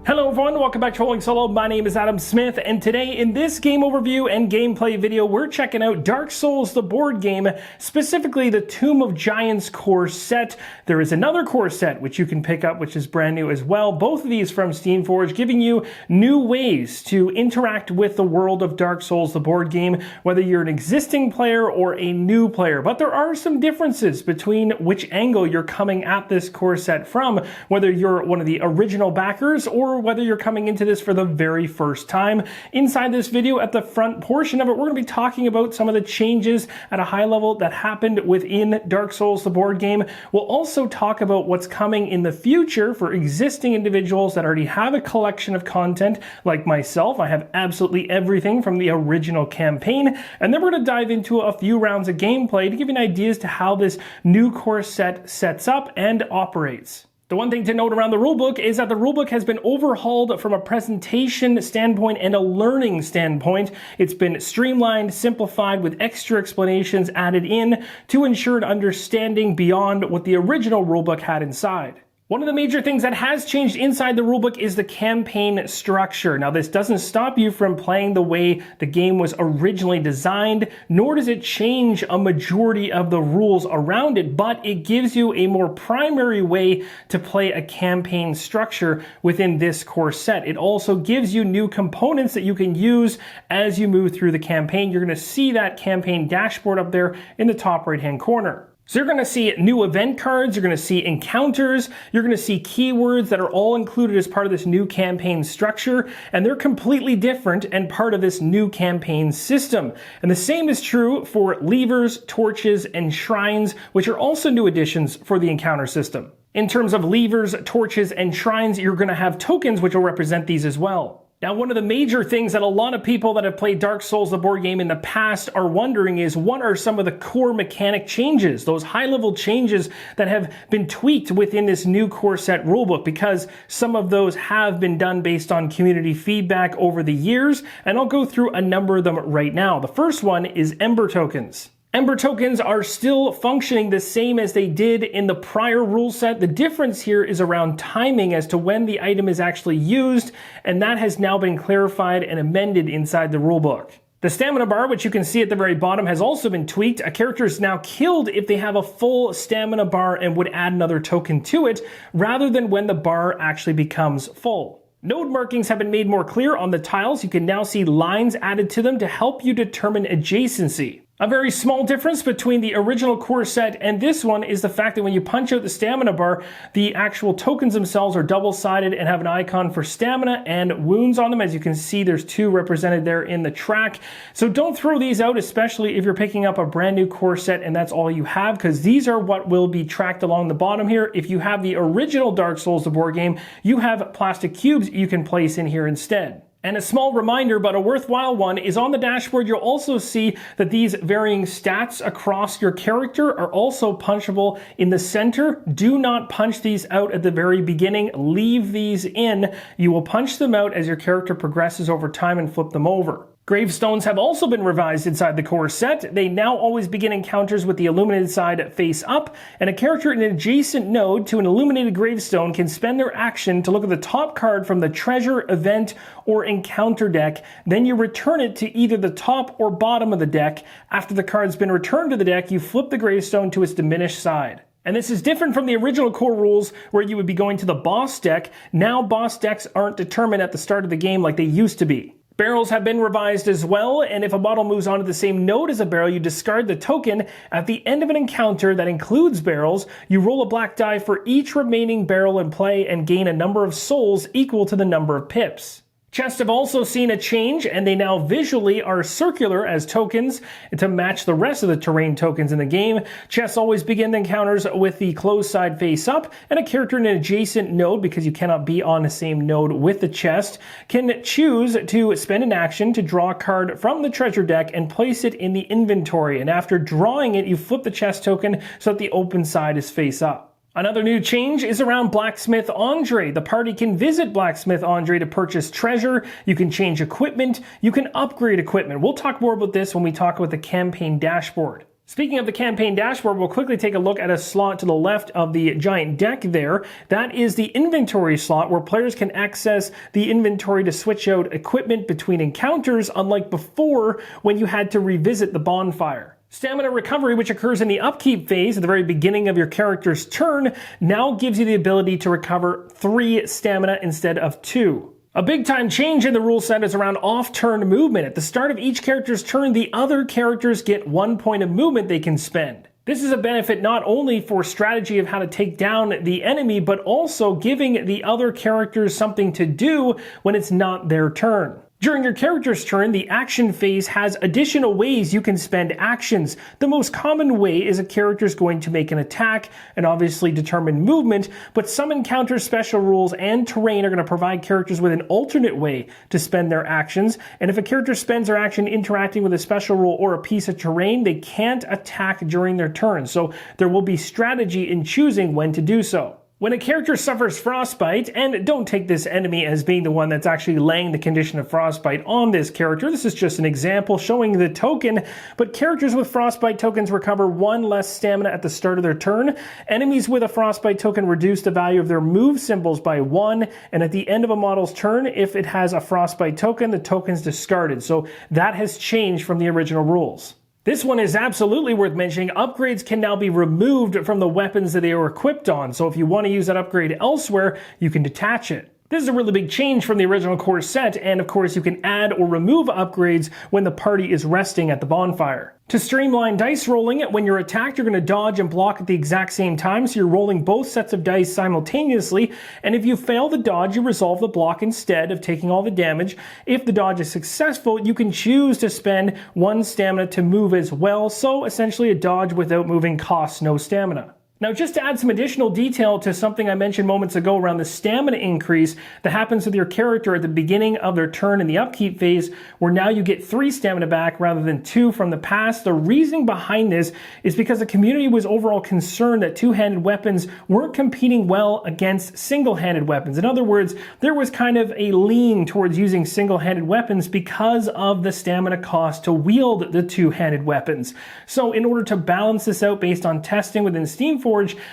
Hello everyone, welcome back to Rolling Solo. My name is Adam Smith, and today in this game overview and gameplay video, we're checking out Dark Souls, the board game, specifically the Tomb of Giants core set. There is another core set which you can pick up, which is brand new as well. Both of these from Steamforged, giving you new ways to interact with the world of Dark Souls, the board game, whether you're an existing player or a new player. But there are some differences between which angle you're coming at this core set from, whether you're one of the original backers or whether you're coming into this for the very first time. Inside this video, at the front portion of it, we're going to be talking about some of the changes at a high level that happened within Dark Souls, the board game. We'll also talk about what's coming in the future for existing individuals that already have a collection of content, like myself. I have absolutely everything from the original campaign, and then we're going to dive into a few rounds of gameplay to give you an idea as to how this new core set sets up and operates. The one thing to note around the rulebook is that the rulebook has been overhauled from a presentation standpoint and a learning standpoint. It's been streamlined, simplified, with extra explanations added in to ensure an understanding beyond what the original rulebook had inside. One of the major things that has changed inside the rulebook is the campaign structure. Now, this doesn't stop you from playing the way the game was originally designed, nor does it change a majority of the rules around it, but it gives you a more primary way to play a campaign structure within this core set. It also gives you new components that you can use as you move through the campaign. You're going to see that campaign dashboard up there in the top right-hand corner. So you're going to see new event cards, you're going to see encounters, you're going to see keywords that are all included as part of this new campaign structure, and they're completely different and part of this new campaign system. And the same is true for levers, torches, and shrines, which are also new additions for the encounter system. In terms of levers, torches, and shrines, you're going to have tokens which will represent these as well. Now, one of the major things that a lot of people that have played Dark Souls, the board game, in the past are wondering is, what are some of the core mechanic changes, those high-level changes that have been tweaked within this new core set rulebook? Because some of those have been done based on community feedback over the years, and I'll go through a number of them right now. The first one is Ember tokens. Ember tokens are still functioning the same as they did in the prior rule set. The difference here is around timing as to when the item is actually used, and that has now been clarified and amended inside the rulebook. The stamina bar, which you can see at the very bottom, has also been tweaked. A character is now killed if they have a full stamina bar and would add another token to it, rather than when the bar actually becomes full. Node markings have been made more clear on the tiles. You can now see lines added to them to help you determine adjacency. A very small difference between the original core set and this one is the fact that when you punch out the stamina bar, the actual tokens themselves are double-sided and have an icon for stamina and wounds on them. As you can see, there's two represented there in the track. So don't throw these out, especially if you're picking up a brand new core set and that's all you have, because these are what will be tracked along the bottom here. If you have the original Dark Souls, the board game, you have plastic cubes you can place in here instead. And a small reminder, but a worthwhile one, is on the dashboard you'll also see that these varying stats across your character are also punchable in the center. Do not punch these out at the very beginning. Leave these in. You will punch them out as your character progresses over time and flip them over. Gravestones have also been revised inside the core set. They now always begin encounters with the illuminated side face up, and a character in an adjacent node to an illuminated gravestone can spend their action to look at the top card from the treasure, event, or encounter deck. Then you return it to either the top or bottom of the deck. After the card's been returned to the deck, you flip the gravestone to its diminished side. And this is different from the original core rules where you would be going to the boss deck. Now boss decks aren't determined at the start of the game like they used to be. Barrels have been revised as well, and if a model moves onto the same node as a barrel, you discard the token. At the end of an encounter that includes barrels, you roll a black die for each remaining barrel in play and gain a number of souls equal to the number of pips. Chests have also seen a change, and they now visually are circular as tokens to match the rest of the terrain tokens in the game. Chests always begin encounters with the closed side face up, and a character in an adjacent node, because you cannot be on the same node with the chest, can choose to spend an action to draw a card from the treasure deck and place it in the inventory. And after drawing it, you flip the chest token so that the open side is face up. Another new change is around Blacksmith Andre. The party can visit Blacksmith Andre to purchase treasure. You can change equipment. You can upgrade equipment. We'll talk more about this when we talk about the campaign dashboard. Speaking of the campaign dashboard, we'll quickly take a look at a slot to the left of the giant deck there. That is the inventory slot where players can access the inventory to switch out equipment between encounters, unlike before when you had to revisit the bonfire. Stamina recovery, which occurs in the upkeep phase at the very beginning of your character's turn, now gives you the ability to recover 3 stamina instead of 2. A big-time change in the rule set is around off-turn movement. At the start of each character's turn, the other characters get 1 point of movement they can spend. This is a benefit not only for strategy of how to take down the enemy, but also giving the other characters something to do when it's not their turn. During your character's turn, the action phase has additional ways you can spend actions. The most common way is a character is going to make an attack and obviously determine movement, but some encounter special rules and terrain are going to provide characters with an alternate way to spend their actions. And if a character spends their action interacting with a special rule or a piece of terrain, they can't attack during their turn. So there will be strategy in choosing when to do so. When a character suffers frostbite, and don't take this enemy as being the one that's actually laying the condition of frostbite on this character, this is just an example showing the token, but characters with frostbite tokens recover 1 less stamina at the start of their turn. Enemies with a frostbite token reduce the value of their move symbols by 1, and at the end of a model's turn, if it has a frostbite token, the token's discarded. So that has changed from the original rules. This one is absolutely worth mentioning. Upgrades can now be removed from the weapons that they are equipped on. So if you want to use that upgrade elsewhere, you can detach it. This is a really big change from the original core set, and of course you can add or remove upgrades when the party is resting at the bonfire. To streamline dice rolling, when you're attacked, you're going to dodge and block at the exact same time, so you're rolling both sets of dice simultaneously, and if you fail the dodge, you resolve the block instead of taking all the damage. If the dodge is successful, you can choose to spend 1 stamina to move as well, so essentially a dodge without moving costs no stamina. Now, just to add some additional detail to something I mentioned moments ago around the stamina increase that happens with your character at the beginning of their turn in the upkeep phase, where now you get 3 stamina back rather than 2 from the past. The reasoning behind this is because the community was overall concerned that two-handed weapons weren't competing well against single-handed weapons. In other words, there was kind of a lean towards using single-handed weapons because of the stamina cost to wield the two-handed weapons. So in order to balance this out based on testing within Steamforged,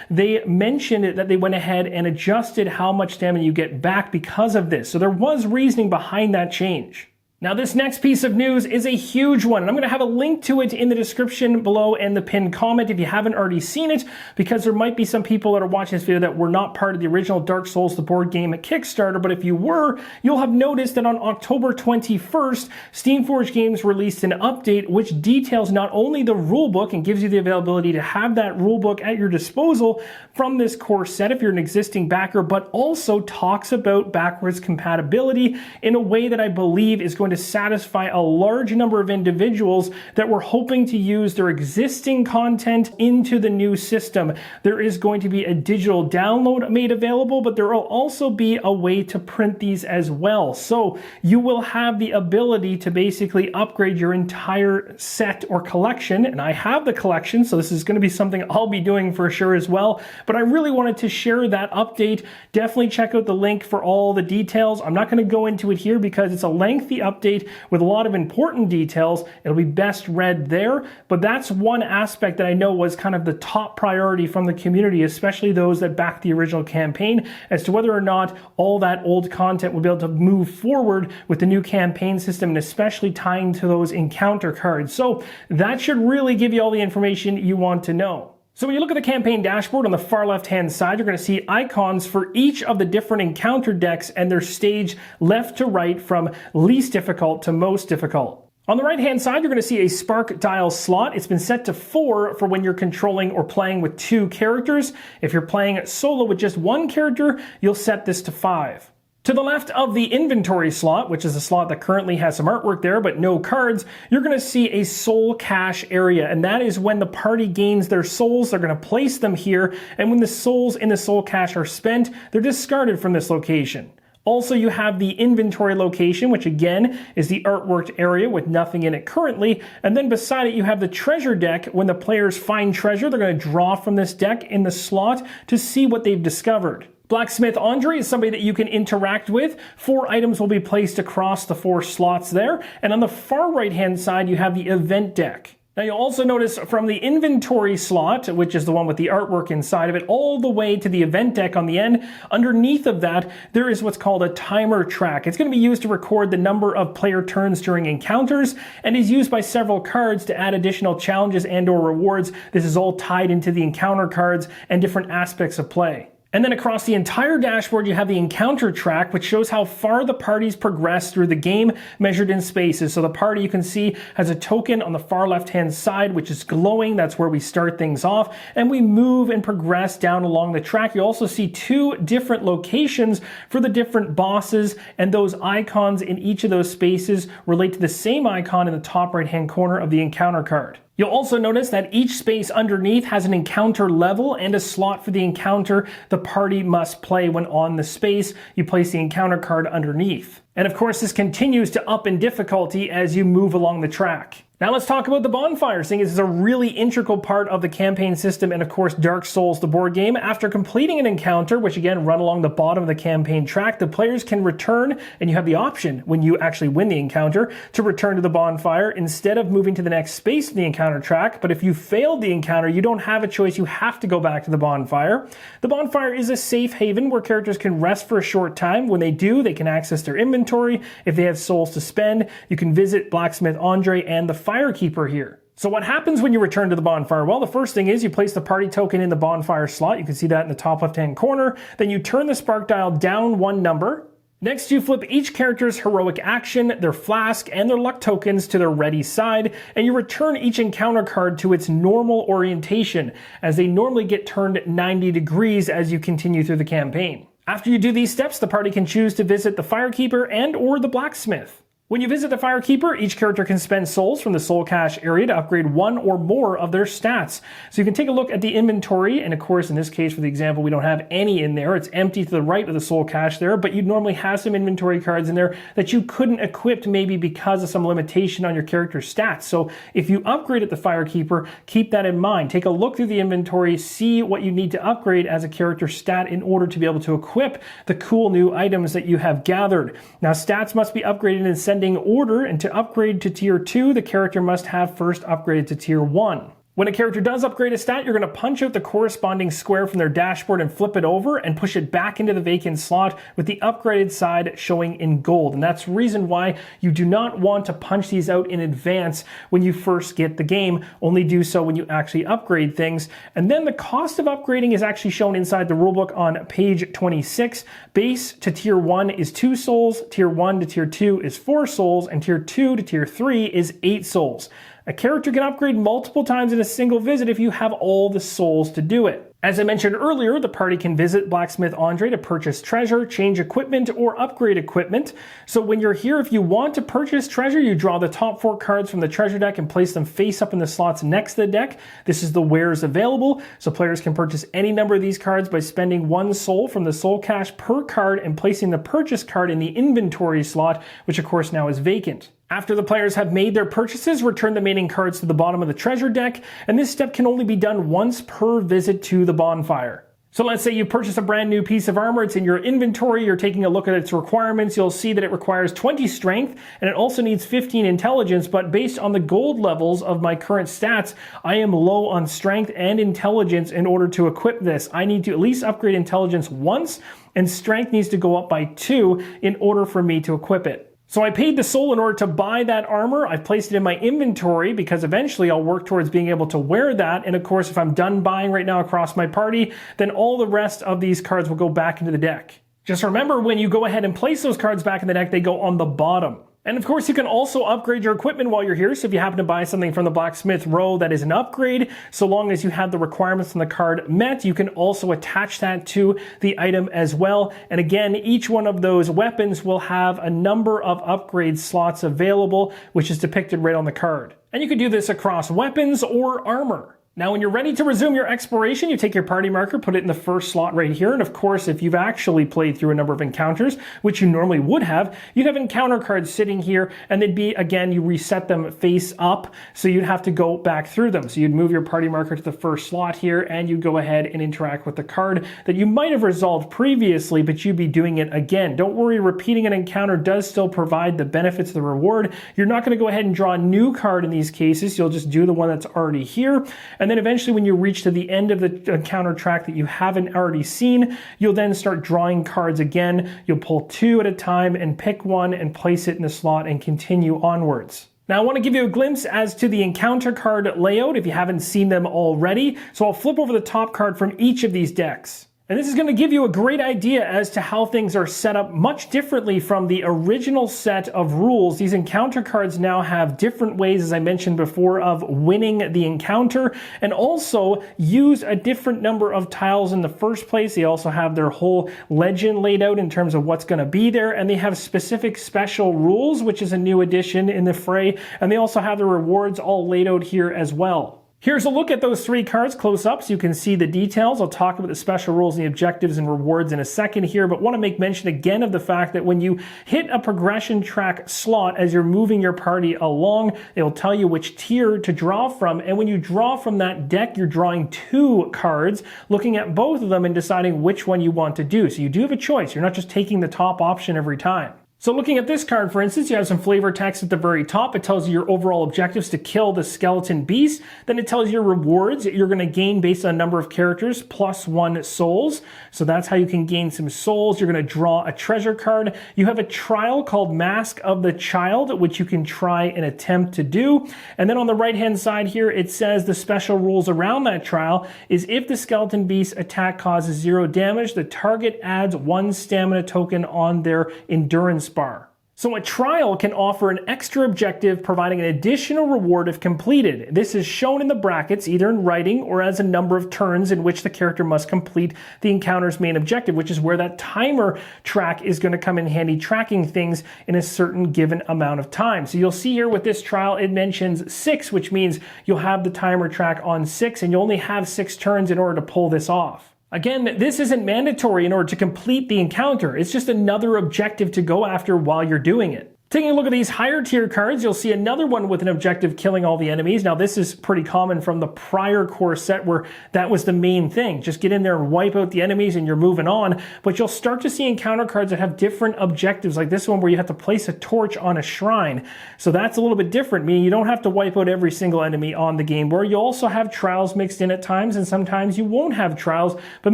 they mentioned that they went ahead and adjusted how much stamina you get back because of this. So there was reasoning behind that change. Now, this next piece of news is a huge one, and I'm going to have a link to it in the description below and the pinned comment if you haven't already seen it, because there might be some people that are watching this video that were not part of the original Dark Souls the board game Kickstarter, but if you were, you'll have noticed that on October 21st, Steamforged Games released an update which details not only the rulebook and gives you the availability to have that rulebook at your disposal from this core set if you're an existing backer, but also talks about backwards compatibility in a way that I believe is going to satisfy a large number of individuals that were hoping to use their existing content into the new system. There is going to be a digital download made available, but there will also be a way to print these as well. So you will have the ability to basically upgrade your entire set or collection, and I have the collection, so this is going to be something I'll be doing for sure as well, but I really wanted to share that update. Definitely check out the link for all the details. I'm not going to go into it here because it's a lengthy update with a lot of important details. It'll be best read there, but that's one aspect that I know was kind of the top priority from the community, especially those that backed the original campaign, as to whether or not all that old content would be able to move forward with the new campaign system, and especially tying to those encounter cards. So that should really give you all the information you want to know. So when you look at the campaign dashboard on the far left-hand side, you're going to see icons for each of the different encounter decks and their stage left to right from least difficult to most difficult. On the right-hand side, you're going to see a spark dial slot. It's been set to 4 for when you're controlling or playing with 2 characters. If you're playing solo with just 1 character, you'll set this to 5. To the left of the inventory slot, which is a slot that currently has some artwork there but no cards, you're going to see a soul cache area, and that is when the party gains their souls. They're going to place them here, and when the souls in the soul cache are spent, they're discarded from this location. Also, you have the inventory location, which again is the artworked area with nothing in it currently, and then beside it you have the treasure deck. When the players find treasure, they're going to draw from this deck in the slot to see what they've discovered. Blacksmith Andre is somebody that you can interact with. 4 items will be placed across the 4 slots there. And on the far right-hand side, you have the event deck. Now you'll also notice from the inventory slot, which is the one with the artwork inside of it, all the way to the event deck on the end, underneath of that, there is what's called a timer track. It's going to be used to record the number of player turns during encounters and is used by several cards to add additional challenges and or rewards. This is all tied into the encounter cards and different aspects of play. And then across the entire dashboard, you have the encounter track, which shows how far the party's progressed through the game, measured in spaces. So the party, you can see, has a token on the far left-hand side, which is glowing. That's where we start things off. And we move and progress down along the track. You also see 2 different locations for the different bosses, and those icons in each of those spaces relate to the same icon in the top right-hand corner of the encounter card. You'll also notice that each space underneath has an encounter level and a slot for the encounter the party must play when on the space. You place the encounter card underneath. And of course, this continues to up in difficulty as you move along the track. Now let's talk about the bonfire, seeing as it's a really integral part of the campaign system and of course Dark Souls, the board game. After completing an encounter, which again run along the bottom of the campaign track, the players can return, and you have the option when you actually win the encounter to return to the bonfire instead of moving to the next space in the encounter track. But if you failed the encounter, you don't have a choice, you have to go back to the bonfire. The bonfire is a safe haven where characters can rest for a short time. When they do, they can access their inventory. If they have souls to spend, you can visit Blacksmith Andre and the Firekeeper here. So what happens when you return to the bonfire? Well, the first thing is you place the party token in the bonfire slot. You can see that in the top left-hand corner. Then you turn the spark dial down 1 number. Next, you flip each character's heroic action, their flask, and their luck tokens to their ready side, and you return each encounter card to its normal orientation, as they normally get turned 90 degrees as you continue through the campaign. After you do these steps, the party can choose to visit the Firekeeper and or the Blacksmith. When you visit the Firekeeper, each character can spend souls from the soul cache area to upgrade 1 or more of their stats. So you can take a look at the inventory, and of course in this case for the example we don't have any in there. It's empty to the right of the soul cache there, but you'd normally have some inventory cards in there that you couldn't equip maybe because of some limitation on your character's stats. So if you upgrade at the Firekeeper, keep that in mind. Take a look through the inventory, see what you need to upgrade as a character stat in order to be able to equip the cool new items that you have gathered. Now stats must be upgraded in sending order, and to upgrade to tier 2, the character must have first upgraded to tier 1. When a character does upgrade a stat, you're going to punch out the corresponding square from their dashboard and flip it over and push it back into the vacant slot with the upgraded side showing in gold. And that's the reason why you do not want to punch these out in advance when you first get the game. Only do so when you actually upgrade things. And then the cost of upgrading is actually shown inside the rulebook on page 26. Base to tier 1 is 2 souls, tier 1 to tier 2 is 4 souls, and tier 2 to tier 3 is 8 souls. A character can upgrade multiple times in a single visit if you have all the souls to do it. As I mentioned earlier, the party can visit Blacksmith Andre to purchase treasure, change equipment, or upgrade equipment. So when you're here, if you want to purchase treasure, you draw the top 4 cards from the treasure deck and place them face up in the slots next to the deck. This is the wares available, so players can purchase any number of these cards by spending 1 soul from the soul cache per card and placing the purchase card in the inventory slot, which of course now is vacant. After the players have made their purchases, return the remaining cards to the bottom of the treasure deck, and this step can only be done once per visit to the bonfire. So let's say you purchase a brand new piece of armor, it's in your inventory, you're taking a look at its requirements, you'll see that it requires 20 strength, and it also needs 15 intelligence, but based on the gold levels of my current stats, I am low on strength and intelligence in order to equip this. I need to at least upgrade intelligence once, and strength needs to go up by 2 in order for me to equip it. So I paid the soul in order to buy that armor. I placed it in my inventory because eventually I'll work towards being able to wear that. And of course, if I'm done buying right now across my party, then all the rest of these cards will go back into the deck. Just remember, when you go ahead and place those cards back in the deck, they go on the bottom. And of course, you can also upgrade your equipment while you're here. So if you happen to buy something from the blacksmith row that is an upgrade, so long as you have the requirements on the card met, you can also attach that to the item as well. And again, each one of those weapons will have a number of upgrade slots available, which is depicted right on the card. And you can do this across weapons or armor. Now, when you're ready to resume your exploration, you take your party marker, put it in the first slot right here. And of course, if you've actually played through a number of encounters, which you normally would have, you'd have encounter cards sitting here, and they'd be, again, you reset them face up, so you'd have to go back through them. So you'd move your party marker to the first slot here, and you'd go ahead and interact with the card that you might have resolved previously, but you'd be doing it again. Don't worry, repeating an encounter does still provide the benefits of the reward. You're not going to go ahead and draw a new card in these cases. You'll just do the one that's already here. And then eventually when you reach to the end of the encounter track that you haven't already seen, you'll then start drawing cards again. You'll pull 2 at a time and pick one and place it in the slot and continue onwards. Now, I want to give you a glimpse as to the encounter card layout if you haven't seen them already. So I'll flip over the top card from each of these decks. And this is going to give you a great idea as to how things are set up much differently from the original set of rules. These encounter cards now have different ways, as I mentioned before, of winning the encounter, and also use a different number of tiles in the first place. They also have their whole legend laid out in terms of what's going to be there, and they have specific special rules, which is a new addition in the fray, and they also have the rewards all laid out here as well. Here's a look at those 3 cards close up so you can see the details. I'll talk about the special rules and the objectives and rewards in a second here, but want to make mention again of the fact that when you hit a progression track slot as you're moving your party along, it'll tell you which tier to draw from, and when you draw from that deck, you're drawing 2 cards, looking at both of them and deciding which one you want to do. So you do have a choice. You're not just taking the top option every time. So looking at this card, for instance, you have some flavor text at the very top. It tells you your overall objectives to kill the skeleton beast. Then it tells you your rewards that you're going to gain based on a number of characters, +1 souls. So that's how you can gain some souls. You're going to draw a treasure card. You have a trial called Mask of the Child, which you can try and attempt to do. And then on the right-hand side here, it says the special rules around that trial is if the skeleton beast attack causes 0 damage, the target adds 1 stamina token on their endurance bar. So a trial can offer an extra objective, providing an additional reward if completed. This is shown in the brackets, either in writing or as a number of turns in which the character must complete the encounter's main objective, which is where that timer track is going to come in handy, tracking things in a certain given amount of time. So you'll see here with this trial, it mentions 6, which means you'll have the timer track on 6, and you only have 6 turns in order to pull this off. Again, this isn't mandatory in order to complete the encounter. It's just another objective to go after while you're doing it. Taking a look at these higher tier cards, you'll see another one with an objective killing all the enemies. Now, this is pretty common from the prior core set where that was the main thing. Just get in there and wipe out the enemies and you're moving on. But you'll start to see encounter cards that have different objectives, like this one where you have to place a torch on a shrine. So that's a little bit different, meaning you don't have to wipe out every single enemy on the game board. You also have trials mixed in at times, and sometimes you won't have trials, but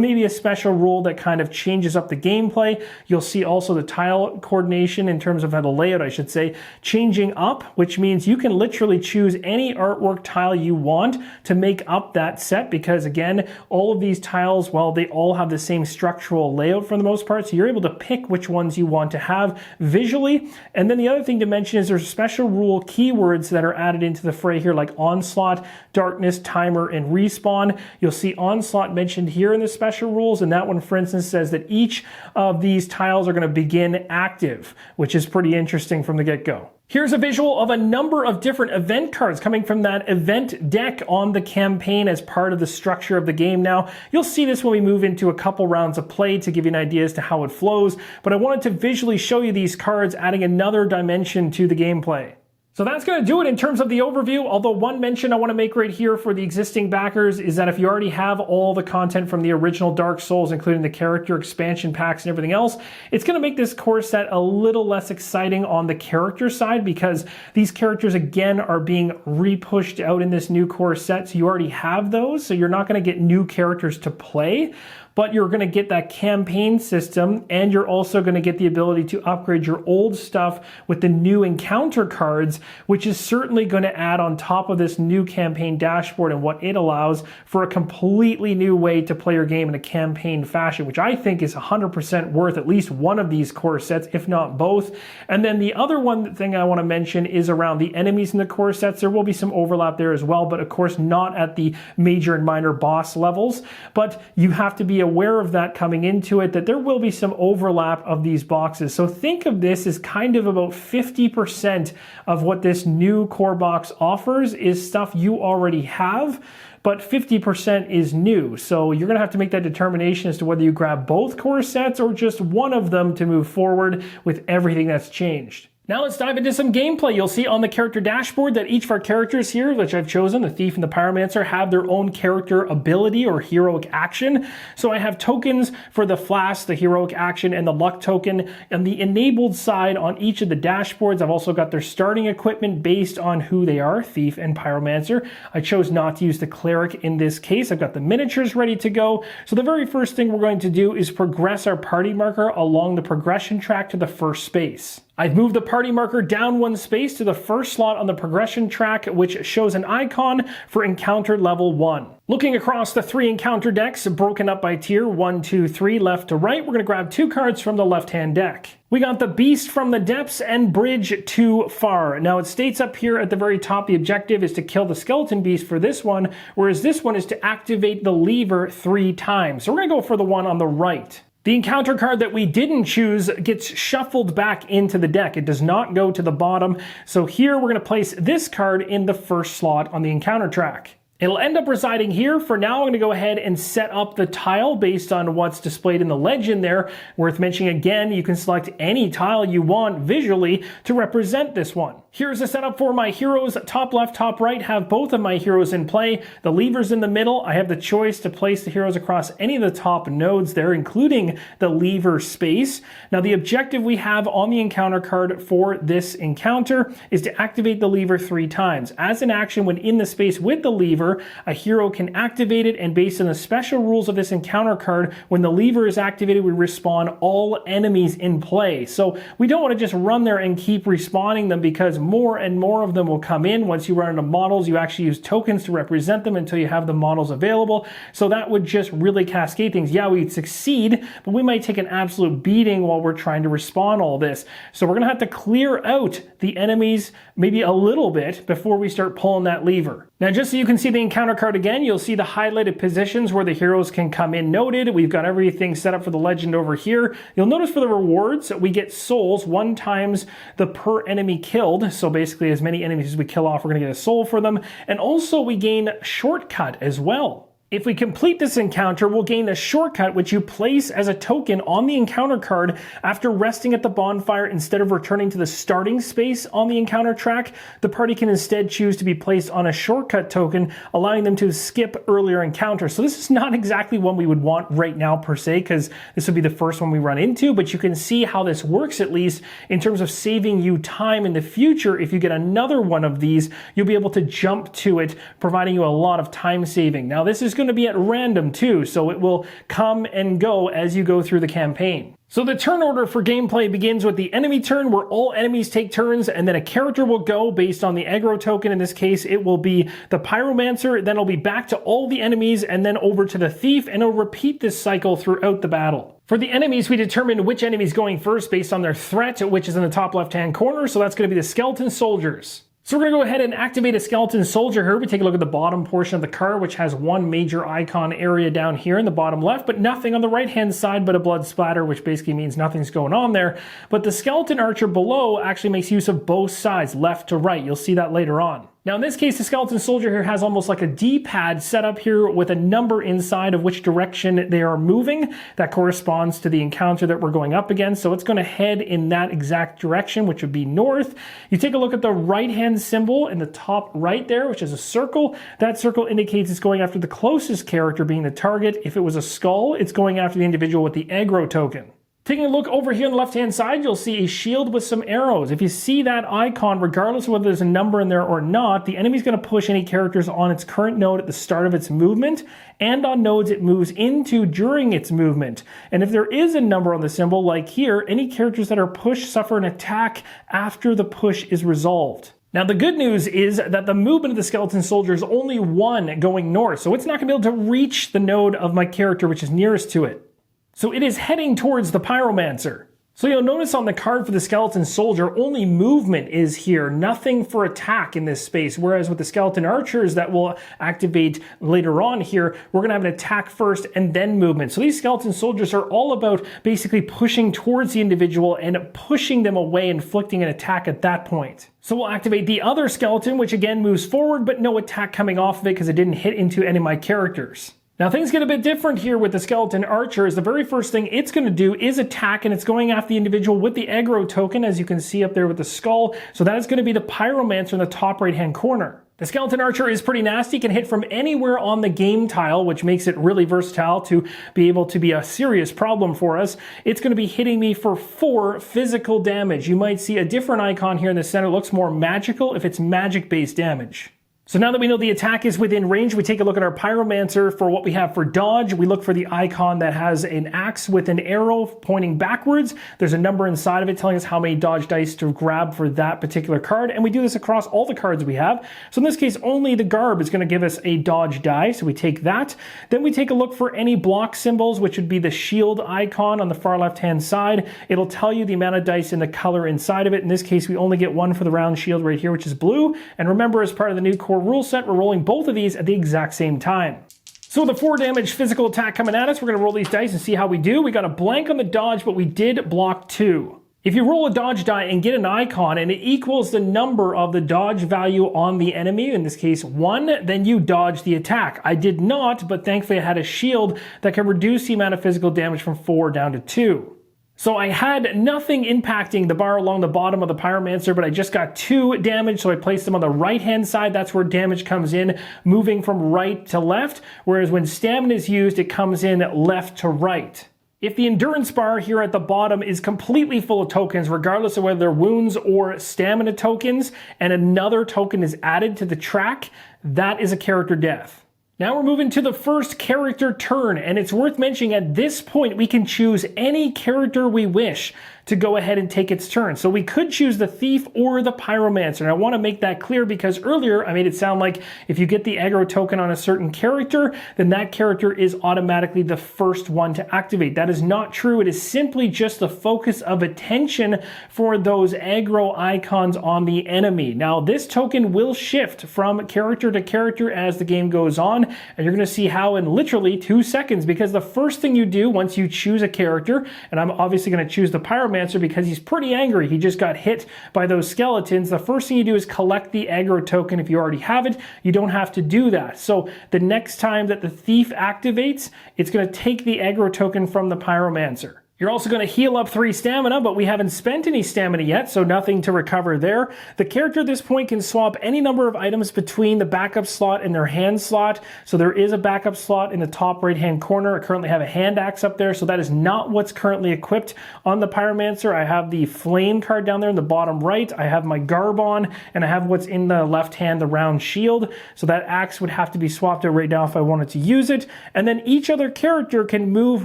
maybe a special rule that kind of changes up the gameplay. You'll see also the tile coordination in terms of how the layout, I should say, changing up, which means you can literally choose any artwork tile you want to make up that set, because again, all of these tiles, well, they all have the same structural layout for the most part, so you're able to pick which ones you want to have visually. And then the other thing to mention is there's special rule keywords that are added into the fray here, like onslaught, darkness, timer, and respawn. You'll see onslaught mentioned here in the special rules, and that one, for instance, says that each of these tiles are going to begin active, which is pretty interesting from the get-go. Here's a visual of a number of different event cards coming from that event deck on the campaign as part of the structure of the game. Now, you'll see this when we move into a couple rounds of play to give you an idea as to how it flows, but I wanted to visually show you these cards, adding another dimension to the gameplay. So that's going to do it in terms of the overview, although one mention I want to make right here for the existing backers is that if you already have all the content from the original Dark Souls, including the character expansion packs and everything else, it's going to make this core set a little less exciting on the character side, because these characters, again, are being repushed out in this new core set, so you already have those, so you're not going to get new characters to play. But you're going to get that campaign system, and you're also going to get the ability to upgrade your old stuff with the new encounter cards, which is certainly going to add on top of this new campaign dashboard and what it allows for a completely new way to play your game in a campaign fashion, which I think is 100% worth at least one of these core sets, if not both. And then the other one thing I want to mention is around the enemies in the core sets. There will be some overlap there as well, but of course not at the major and minor boss levels. But you have to be aware of that coming into it, that there will be some overlap of these boxes. So think of this as kind of about 50% of what this new core box offers is stuff you already have, but 50% is new. So you're going to have to make that determination as to whether you grab both core sets or just one of them to move forward with everything that's changed. Now let's dive into some gameplay. You'll see on the character dashboard that each of our characters here, which I've chosen, the Thief and the Pyromancer, have their own character ability or heroic action. So I have tokens for the Flask, the heroic action, and the luck token on the enabled side on each of the dashboards. I've also got their starting equipment based on who they are, Thief and Pyromancer. I chose not to use the Cleric in this case. I've got the miniatures ready to go. So the very first thing we're going to do is progress our party marker along the progression track to the first space. I've moved the party marker down one space to the first slot on the progression track, which shows an icon for encounter level 1. Looking across the 3 encounter decks, broken up by tier 1, 2, 3, left to right, we're going to grab 2 cards from the left-hand deck. We got the Beast from the Depths and Bridge Too Far. Now it states up here at the very top the objective is to kill the Skeleton Beast for this one, whereas this one is to activate the lever 3 times. So we're going to go for the one on the right. The encounter card that we didn't choose gets shuffled back into the deck. It does not go to the bottom. So here we're going to place this card in the first slot on the encounter track. It'll end up residing here. For now, I'm going to go ahead and set up the tile based on what's displayed in the legend there. Worth mentioning again, you can select any tile you want visually to represent this one. Here's a setup for my heroes. Top left, top right have both of my heroes in play. The lever's in the middle. I have the choice to place the heroes across any of the top nodes there, including the lever space. Now, the objective we have on the encounter card for this encounter is to activate the lever 3 times. As an action when in the space with the lever, a hero can activate it, and based on the special rules of this encounter card, when the lever is activated, we respawn all enemies in play. So we don't want to just run there and keep respawning them, because more and more of them will come in. Once you run into models, you actually use tokens to represent them until you have the models available. So that would just really cascade things. Yeah, we'd succeed, but we might take an absolute beating while we're trying to respawn all this. So we're going to have to clear out the enemies maybe a little bit before we start pulling that lever. Now, just so you can see the encounter card again, you'll see the highlighted positions where the heroes can come in noted. We've got everything set up for the legend over here. You'll notice for the rewards, we get souls 1 times the per enemy killed. So basically, as many enemies as we kill off, we're going to get a soul for them. And also we gain shortcut as well. If we complete this encounter, we'll gain a shortcut which you place as a token on the encounter card after resting at the bonfire. Instead of returning to the starting space on the encounter track, the party can instead choose to be placed on a shortcut token, allowing them to skip earlier encounters. So this is not exactly one we would want right now per se, because this would be the first one we run into, but you can see how this works at least in terms of saving you time in the future. If you get another one of these, you'll be able to jump to it, providing you a lot of time saving. Now this is going to be at random too, so it will come and go as you go through the campaign. So the turn order for gameplay begins with the enemy turn, where all enemies take turns, and then a character will go based on the aggro token. In this case, it will be the Pyromancer, then it'll be back to all the enemies, and then over to the Thief, and it'll repeat this cycle throughout the battle. For the enemies, we determine which enemy's going first based on their threat, which is in the top left-hand corner, so that's going to be the Skeleton Soldiers. So we're going to go ahead and activate a Skeleton Soldier here. We take a look at the bottom portion of the card, which has one major icon area down here in the bottom left, but nothing on the right-hand side but a blood splatter, which basically means nothing's going on there. But the Skeleton Archer below actually makes use of both sides, left to right. You'll see that later on. Now in this case, the Skeleton Soldier here has almost like a D-pad set up here with a number inside of which direction they are moving. That corresponds to the encounter that we're going up against. So it's going to head in that exact direction, which would be north. You take a look at the right-hand symbol in the top right there, which is a circle. That circle indicates it's going after the closest character being the target. If it was a skull, it's going after the individual with the aggro token. Taking a look over here on the left-hand side, you'll see a shield with some arrows. If you see that icon, regardless of whether there's a number in there or not, the enemy's going to push any characters on its current node at the start of its movement, and on nodes it moves into during its movement. And if there is a number on the symbol, like here, any characters that are pushed suffer an attack after the push is resolved. Now the good news is that the movement of the Skeleton Soldier is only 1 going north, so it's not going to be able to reach the node of my character which is nearest to it. So it is heading towards the Pyromancer. So you'll notice on the card for the skeleton soldier, only movement is here, nothing for attack in this space. Whereas with the skeleton archers that will activate later on here, we're gonna have an attack first and then movement. So these skeleton soldiers are all about basically pushing towards the individual and pushing them away, inflicting an attack at that point. So we'll activate the other skeleton, which again moves forward, but no attack coming off of it because it didn't hit into any of my characters. Now things get a bit different here with the skeleton archer. Is the very first thing it's going to do is attack, and it's going after the individual with the aggro token, as you can see up there with the skull. So that is going to be the pyromancer in the top right hand corner. The skeleton archer is pretty nasty, can hit from anywhere on the game tile, which makes it really versatile to be able to be a serious problem for us. It's going to be hitting me for 4 physical damage. You might see a different icon here in the center. It looks more magical if it's magic based damage. So now that we know the attack is within range, we take a look at our pyromancer for what we have for dodge. We look for the icon that has an axe with an arrow pointing backwards. There's a number inside of it telling us how many dodge dice to grab for that particular card. And we do this across all the cards we have. So in this case, only the garb is going to give us a dodge die. So we take that. Then we take a look for any block symbols, which would be the shield icon on the far left-hand side. It'll tell you the amount of dice and the color inside of it. In this case, we only get 1 for the round shield right here, which is blue. And remember, as part of the new core rule set, we're rolling both of these at the exact same time. So with a 4 damage physical attack coming at us, we're going to roll these dice and see how we do. We got a blank on the dodge, but we did block 2. If you roll a dodge die and get an icon and it equals the number of the dodge value on the enemy, in this case 1, then you dodge the attack. I did not, but thankfully I had a shield that can reduce the amount of physical damage from 4 down to 2. So I had nothing impacting the bar along the bottom of the pyromancer, but I just got 2 damage, so I placed them on the right-hand side. That's where damage comes in, moving from right to left, whereas when stamina is used, it comes in left to right. If the endurance bar here at the bottom is completely full of tokens, regardless of whether they're wounds or stamina tokens, and another token is added to the track, that is a character death. Now we're moving to the first character turn, and it's worth mentioning at this point we can choose any character we wish to go ahead and take its turn. So we could choose the thief or the pyromancer, and I want to make that clear because earlier I made it sound like if you get the aggro token on a certain character, then that character is automatically the first one to activate. That is not true. It is simply just the focus of attention for those aggro icons on the enemy. Now this token will shift from character to character as the game goes on, and you're going to see how in literally 2 seconds, because the first thing you do once you choose a character, and I'm obviously going to choose the pyromancer because he's pretty angry. He just got hit by those skeletons. The first thing you do is collect the aggro token. If you already have it, you don't have to do that. So the next time that the thief activates, it's going to take the aggro token from the pyromancer. You're also going to heal up 3 stamina, but we haven't spent any stamina yet, so nothing to recover there. The character at this point can swap any number of items between the backup slot and their hand slot. So there is a backup slot in the top right-hand corner. I currently have a hand axe up there, so that is not what's currently equipped on the pyromancer. I have the flame card down there in the bottom right. I have my garb on, and I have what's in the left hand, the round shield. So that axe would have to be swapped out right now if I wanted to use it. And then each other character can move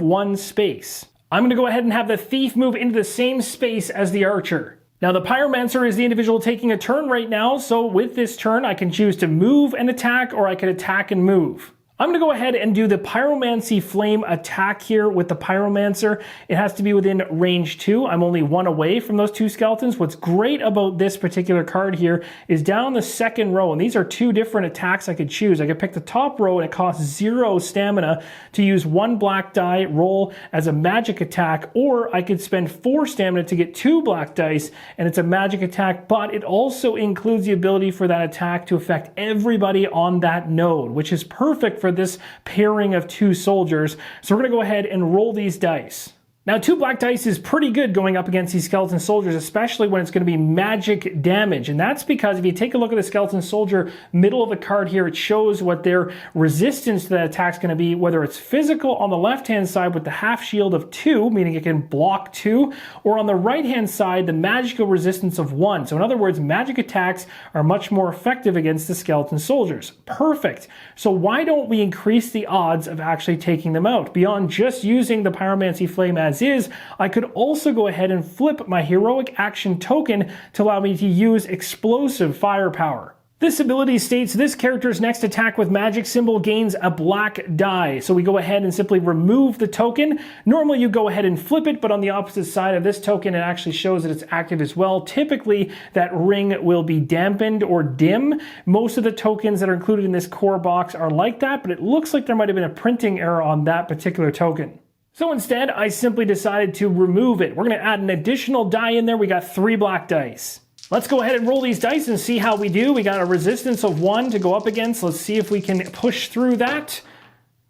1 space. I'm going to go ahead and have the thief move into the same space as the archer. Now the pyromancer is the individual taking a turn right now, so with this turn I can choose to move and attack, or I can attack and move. I'm going to go ahead and do the pyromancy flame attack here with the pyromancer. It has to be within range 2. I'm only 1 away from those 2 skeletons. What's great about this particular card here is down the second row, and these are 2 different attacks I could choose. I could pick the top row, and it costs 0 stamina to use 1 black die, roll as a magic attack, or I could spend 4 stamina to get 2 black dice, and it's a magic attack, but it also includes the ability for that attack to affect everybody on that node, which is perfect for this pairing of 2 soldiers. So we're going to go ahead and roll these dice. Now 2 black dice is pretty good going up against these skeleton soldiers, especially when it's going to be magic damage. And that's because if you take a look at the skeleton soldier, middle of the card here, it shows what their resistance to that attack is going to be, whether it's physical on the left-hand side with the half shield of 2, meaning it can block 2, or on the right-hand side, the magical resistance of 1. So in other words, magic attacks are much more effective against the skeleton soldiers. Perfect. So why don't we increase the odds of actually taking them out? Beyond just using the pyromancy flame as is, I could also go ahead and flip my heroic action token to allow me to use explosive firepower. This ability states this character's next attack with magic symbol gains a black die. So we go ahead and simply remove the token. Normally you go ahead and flip it, but on the opposite side of this token, it actually shows that it's active as well. Typically, that ring will be dampened or dim. Most of the tokens that are included in this core box are like that, but it looks like there might have been a printing error on that particular token. So instead, I simply decided to remove it. We're going to add an additional die in there. We got 3 black dice. Let's go ahead and roll these dice and see how we do. We got a resistance of 1 to go up against. Let's see if we can push through that.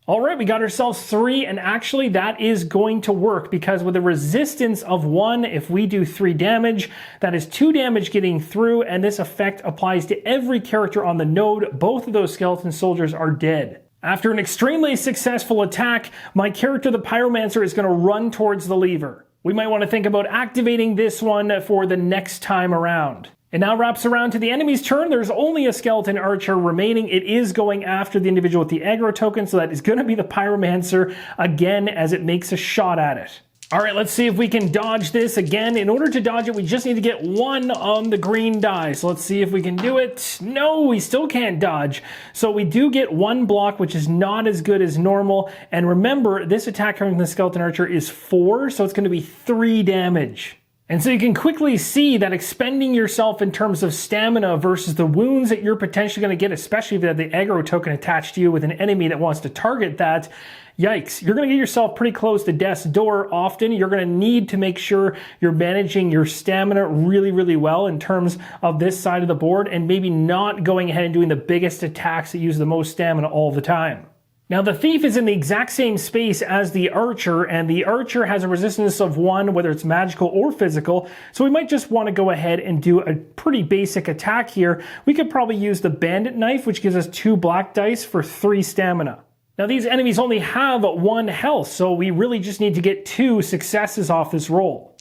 All right, we got ourselves 3, and actually that is going to work because with a resistance of 1, if we do 3 damage, that is 2 damage getting through, and this effect applies to every character on the node. Both of those skeleton soldiers are dead. After an extremely successful attack, my character, the Pyromancer, is going to run towards the lever. We might want to think about activating this one for the next time around. It now wraps around to the enemy's turn. There's only a skeleton archer remaining. It is going after the individual with the aggro token, so that is going to be the Pyromancer again as it makes a shot at it. All right, let's see if we can dodge this again. In order to dodge it, we just need to get 1 on the green die. So let's see if we can do it. No, we still can't dodge. So we do get 1 block, which is not as good as normal. And remember, this attack coming from the Skeleton Archer is 4, so it's going to be 3 damage. And so you can quickly see that expending yourself in terms of stamina versus the wounds that you're potentially going to get, especially if you have the aggro token attached to you with an enemy that wants to target that, yikes, you're going to get yourself pretty close to death's door often. You're going to need to make sure you're managing your stamina really, really well in terms of this side of the board and maybe not going ahead and doing the biggest attacks that use the most stamina all the time. Now, the Thief is in the exact same space as the Archer, and the Archer has a resistance of 1, whether it's magical or physical, so we might just want to go ahead and do a pretty basic attack here. We could probably use the Bandit Knife, which gives us 2 black dice for 3 stamina. Now, these enemies only have 1 health, so we really just need to get 2 successes off this roll.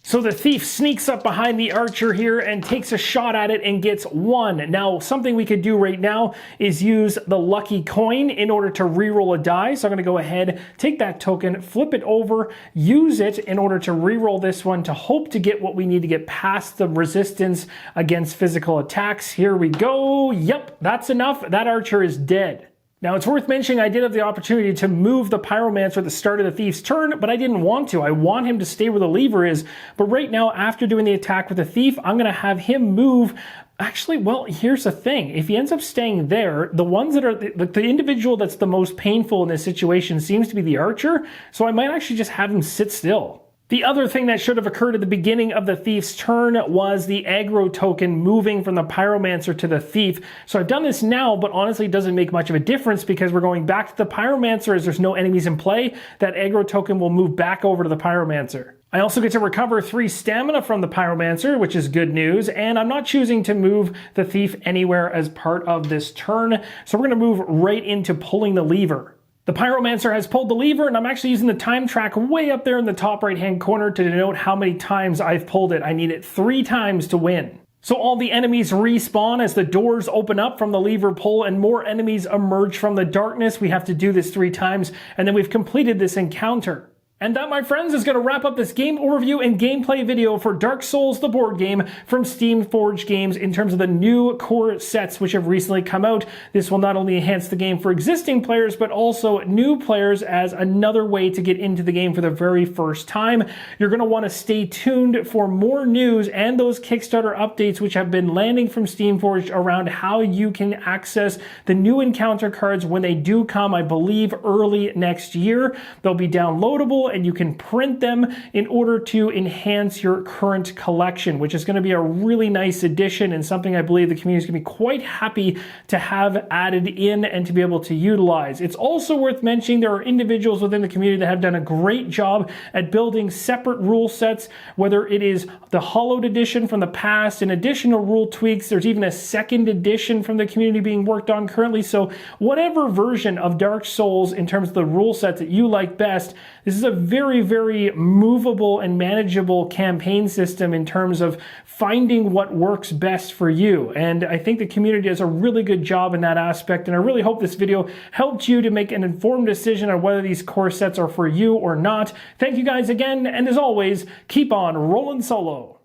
So the Thief sneaks up behind the Archer here and takes a shot at it and gets 1. Now, something we could do right now is use the lucky coin in order to reroll a die. So I'm going to go ahead, take that token, flip it over, use it in order to reroll this one to hope to get what we need to get past the resistance against physical attacks. Here we go. Yep, that's enough. That Archer is dead. Now, it's worth mentioning I did have the opportunity to move the Pyromancer at the start of the Thief's turn, but I didn't want to. I want him to stay where the lever is. But right now, after doing the attack with the Thief, I'm going to have him move. Actually, well, here's the thing. If he ends up staying there, the ones that are the individual that's the most painful in this situation seems to be the Archer. So I might actually just have him sit still. The other thing that should have occurred at the beginning of the Thief's turn was the aggro token moving from the Pyromancer to the Thief. So I've done this now, but honestly it doesn't make much of a difference because we're going back to the Pyromancer as there's no enemies in play. That aggro token will move back over to the Pyromancer. I also get to recover 3 stamina from the Pyromancer, which is good news, and I'm not choosing to move the Thief anywhere as part of this turn, so we're going to move right into pulling the lever. The Pyromancer has pulled the lever, and I'm actually using the time track way up there in the top right-hand corner to denote how many times I've pulled it. I need it 3 times to win. So all the enemies respawn as the doors open up from the lever pull and more enemies emerge from the darkness. We have to do this 3 times, and then we've completed this encounter. And that, my friends, is going to wrap up this game overview and gameplay video for Dark Souls, the board game from Steamforged Games in terms of the new core sets which have recently come out. This will not only enhance the game for existing players, but also new players as another way to get into the game for the very first time. You're going to want to stay tuned for more news and those Kickstarter updates which have been landing from Steamforged around how you can access the new encounter cards when they do come, I believe, early next year. They'll be downloadable, and you can print them in order to enhance your current collection, which is going to be a really nice addition and something I believe the community is going to be quite happy to have added in and to be able to utilize. It's also worth mentioning there are individuals within the community that have done a great job at building separate rule sets, whether it is the hollowed edition from the past and additional rule tweaks. There's even a 2nd edition from the community being worked on currently. So whatever version of Dark Souls in terms of the rule sets that you like best, this is a very, very movable and manageable campaign system in terms of finding what works best for you. And I think the community does a really good job in that aspect. And I really hope this video helped you to make an informed decision on whether these core sets are for you or not. Thank you guys again. And as always, keep on rolling solo.